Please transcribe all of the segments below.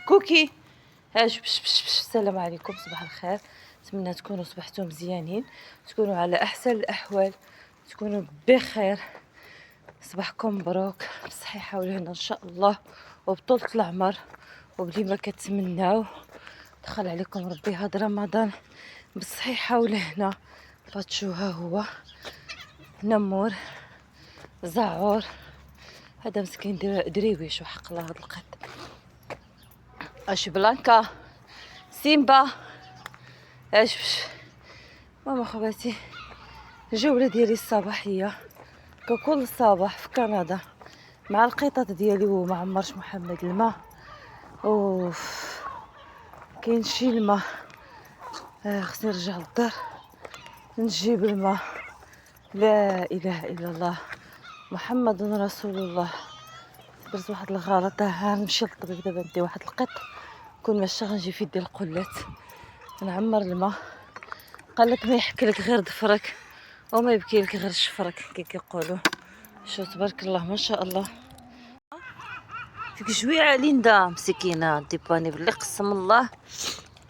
كوكي. هاج بش بش بش. السلام عليكم، صباح الخير. نتمنى تكونوا صبحتوا مزيانين، تكونوا على احسن الاحوال، تكونوا بخير. صباحكم مبروك بالصحيحه والهنا ان شاء الله، وبطولة العمر وبلي ما كتمناو. دخل عليكم ربي هذا رمضان بالصحيحه والهنا. فاتشو ها هو نمور زعور، هذا مسكين دريويش وحق الله. هاد القط اش بلانكا سيمبا اش ماما خواتي. الجولة ديالي الصباحية ككل صباح في كندا مع القطط ديالي وما عمرش محمد الماء. اوف كاين شي الماء. خصني نرجع للدار نجيب الماء. لا اله الا الله محمد رسول الله. درت واحد الغلط، نمشي للطبيب دابا ندي واحد القط. كون ماشي غنجي في يدي القلات نعمر الماء. قالك ما يحكلك غير ضفرك وما يبكيلك غير شفرك كي كيقولوا. شو تبارك الله ما شاء الله. فيك جويعه ليندا مسكينه ديباني باللي قسم الله.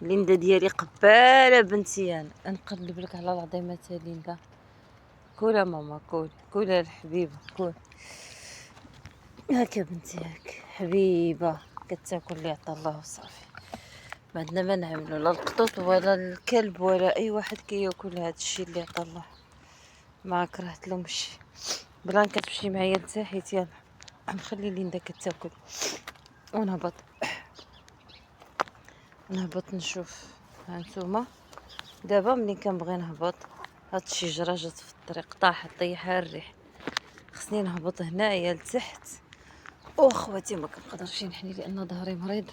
ليندا ديالي قباله بنتيان. نقلب لك على العظيمه تاع ليندا. كولا ماما كول كولا الحبيبه كول. هاكا بنتي هاك حبيبه كتاكل لي عطا الله وصافي. ما عندنا ما نعملو لا القطوط ولا الكلب ولا اي واحد كياكل هذا الشيء اللي عطا الله. ما كرهت لهم شي. بلانكا تمشي معايا لتحت. يلا نخلي ليندا كتاكل ونهبط نشوف. هانتوما دابا ملي كنبغي نهبط هاد الشجره جات في الطريق طاحت طيحها الريح. خصني نهبط هنايا لتحت. واخواتي ما كنقدرش نحني لان ظهري مريض.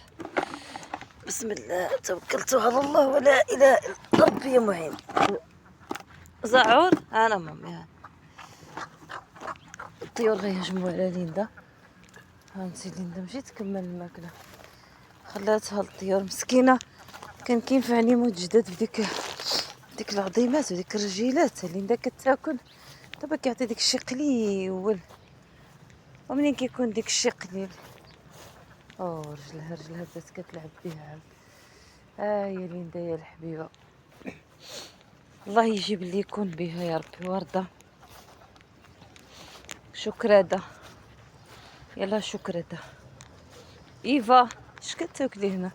بسم الله توكلت على الله ولا اله الا ربي يا معين. زعور انا مامي. الطيور غيهجموا على ليندا. هانتي ليندا مشيت تكمل الماكله خلاتها الطيور مسكينه. كان كينفعني موت جداد بديك العظيمات وديك الرجيلات ليندا كتاكل. دابا كيعطي داك الشيء قليل، ومنين كيكون داك الشيء قليل رجلها بدات كتلعب بها عاد. يا ليندا يا الحبيبه الله يجيب اللي يكون بها يا ربي. ورده شكراده يلا شكراده. ايفا اش كتاكلي هنا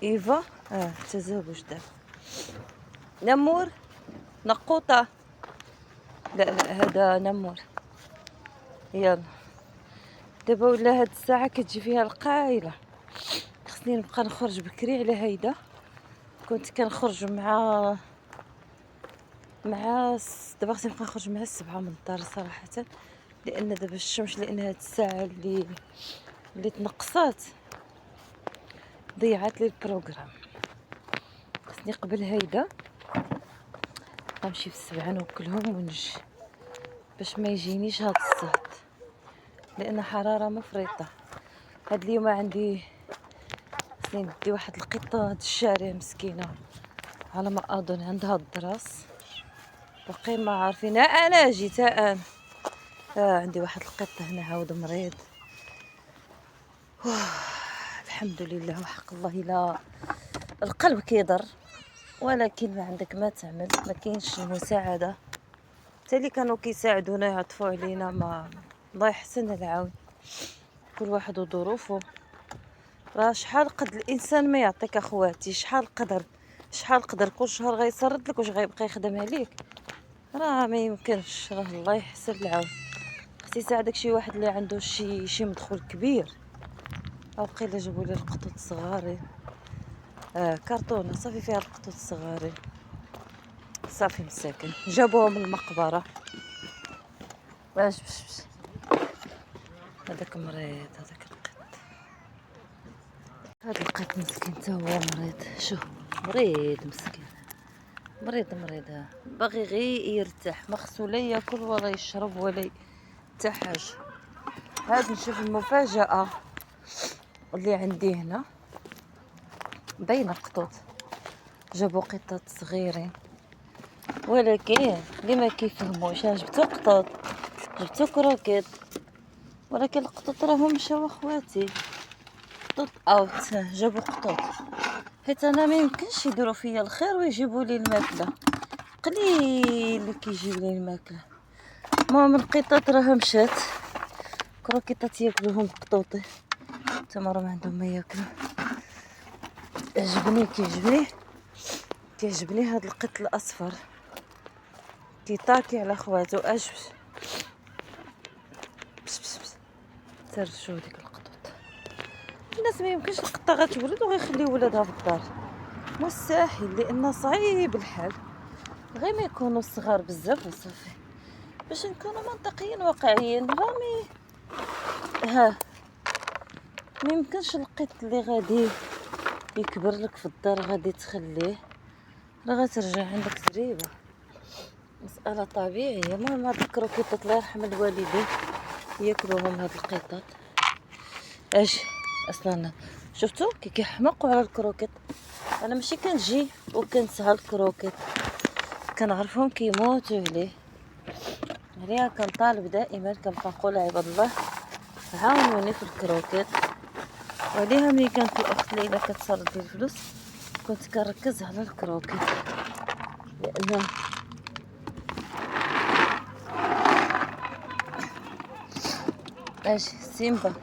ايفا؟ تزوج دابا. نمور نقوطه. لا هذا نمور. يلا دابا ولا هاد الساعه كتجي فيها القايله. خصني نبقى نخرج بكري على هيدا. كنت كنخرج مع دابا خصني نبقى نخرج مع 7 من الدار صراحه، لان دابا الشمس، لان هاد الساعه اللي تنقصات ضيعت لي البروغرام. خصني قبل هيدا غنمشي في 7 نوكلهم ونجي باش ما يجينيش هاد الصهد، لان حراره مفرطه. هاد اليوم عندي خصني ندي واحد القطه هاد الشارع مسكينه على ما اظن عندها الدراس باقي ما عارفين. انا جيت انا عندي واحد القط هنا عاود مريض. الحمد لله وحق الله. لا القلب كيضر ولكن ما عندك ما تعمل، ما كاينش المساعده. حتى اللي كانوا كيساعدونا يعطفوا علينا ما الله يحسن العون. كل واحد وظروفه. راه شحال قد الانسان ما يعطيك اخواتي، شحال قدر كل شهر غيسرد لك واش غيبقى يخدم عليك. راه ما يمكنش. راه الله يحسن العون. خصي يساعدك شي واحد اللي عنده شي مدخول كبير. او قيله جابوا لي القطوط الصغارين. كرتونه صافي فيها القطوط الصغارين صافي مساكن جابوهم من المقبره. باش هذاك مريض. هذا القط مسكين تا هو مريض. شوف مريض مسكين مريض باغي غير يرتاح، ما خصو لا ياكل ولا يشرب ولا حتى حاجه. هاد نشوف المفاجاه اللي عندي هنا باينه قطوط. جابوا قطط صغيرين ولكن اللي ما كيفهموش جبتو قطوط جبتو كروكيط، ولكن القطوط راهم مشاو اخواتي. قطوط اوت جابوا قطوط، حيت انا ما يمكنش يديروا فيا الخير ويجيبوا لي الماكله، قليل اللي كيجيب لي الماكله. المهم القطط راه مشات، كروكيطات ياكلوهم قطوطي، تما راه ما عندهم ما ياكلوا. كيعجبني هاد القط الاصفر كيطاكي على خواتو. بس ترجعوا ديك القطوط. الناس ما يمكنش القطه غتولد وغيخليو ولادها في الدار، مستحيل، لان صعيب الحال. غير ما يكونوا صغار بزاف وصافي، باش نكونوا منطقيين واقعيين. ما يمكنش القط اللي غادي يكبر لك في الدار غادي تخليه، راه غترجع عندك زريبه، مسألة طبيعية. المهم هاد الكروكيطات الله يرحم الوالدين ياكلوهم هاد القطط. اصلا شفتو كي كيحمقوا على الكروكيط. انا ماشي كنجي وكنسها الكروكيط، كنعرفهم كيموتوا عليها كنطالب دائما، كنبقى نقول عباد الله عاونوني في الكروكيط. وعليها ملي كانت الاخت ليلى كتصرف لي الفلوس كنت كنركز على الكروكيط، لانه سيمبا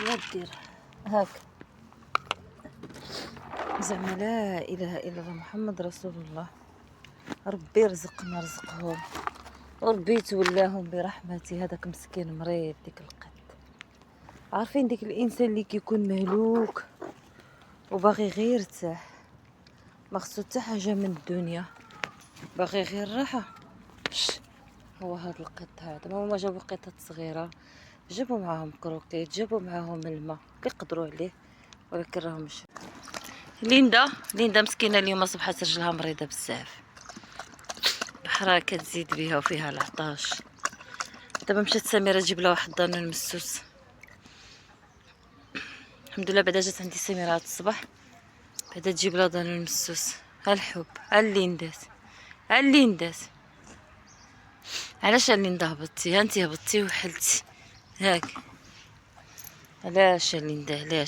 لا دير هاك، زعما لا اله الا الله محمد رسول الله. ربي يرزقنا رزقهم وربي يتولاهم برحمته. هذاك مسكين مريض ديك القط. عارفين ديك الانسان اللي كيكون مهلوك وباغي غير يرتاح، ما خصو حتى حاجه من الدنيا، باغي غير راحه. هو هذا القط هذا. هما جابوا قطط صغيره، جابوا معاهم كروكيت، جابوا معاهم الماء كيقدروا عليه، ولكن راهم مش. ليندا مسكينه اليوم اصبحت رجلها مريضه بزاف، بحرها كتزيد بها وفيها العطاش. دابا مشات سميره تجيب لها واحد الدانون مسوس. الحمد لله بعدا جات عندي سميره هاد الصباح بعدا تجيب لها دانون مسوس. ها الحب، ها الليندات. علاش الليندا هبطتي؟ ها انت هبطتي وحلتي هاك. علاش الليندا؟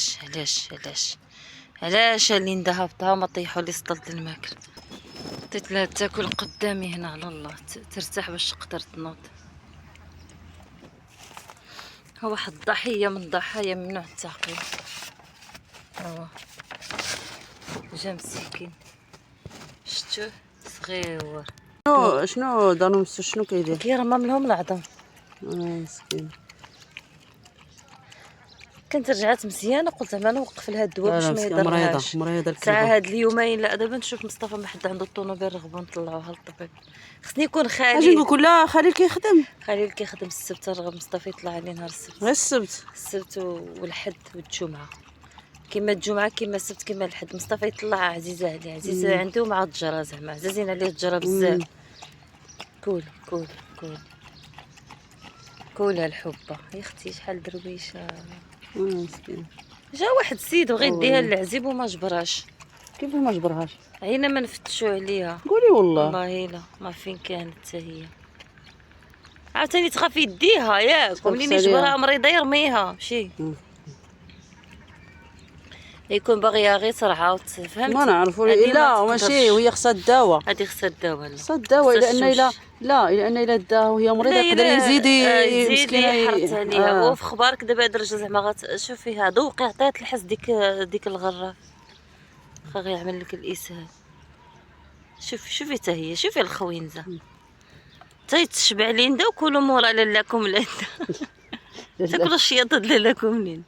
علاش الليندا هابطه؟ ما طيحوا لي سطلت الماكل، عطيت لها تاكل قدامي هنا على الله ترتاح باش تقدر تنوض. هو واحد الضحيه من ضحايا ممنوع التعقيم. هو جا مسكين، شتوه صغيور. شنو دانو مسوس شنو كيدير؟ كيرمم لهم العظم. مسكين. كنت رجعت مزيانه، قلت زعما نوقف لها الدواء باش ما يضرهاش. مريضه ساعه هاد اليومين. لا دابا نشوف مصطفى ما حد عنده الطوموبيل رغبوا نطلعوها للطبيب. خصني يكون اجي خالي. نقول لها خليل كيخدم. خليل كيخدم السبت، رغب مصطفى يطلع عليه نهار السبت. غير السبت والحد والجمعه، كيما الجمعه كيما السبت كيما الحد. مصطفى يطلع عزيزه عليه، عزيزه عنده مع التجاره، زعما عزازين عليه التجاره بزاف. كولها الحبه يا اختي، شحال درويشه. مسكين. جا واحد السيد بغى يديها للعزيب وما جبرهاش. كيف ما جبرهاش؟ عينا ما نفتشوا عليها. قولي والله لا ما فين كانت حتى هي. عاوتاني تخاف يديها ياك، ومنين يجبرها مريضه يرميها ماشي. يكون باغيها غير ترعى وتفهمتي. ما نعرفوا. لا ماشي، وهي خصها الدواء. هادي خصها الدواء. خصها الدواء لان الا داها وهي مريضه يقدر يزيد مسكينه يحرط عليها. وفي خبارك دابا هاد الرجل زعما شوفي هذا وقع عطات الحس ديك الغراف غير يعمل لك الاسهال. شوفي حتى هي، شوفي الخوينزه حتى تشبع ليندا وكلوا مورا لالاكم ليندا. تاكلوا الشياطه لالاكم ليندا.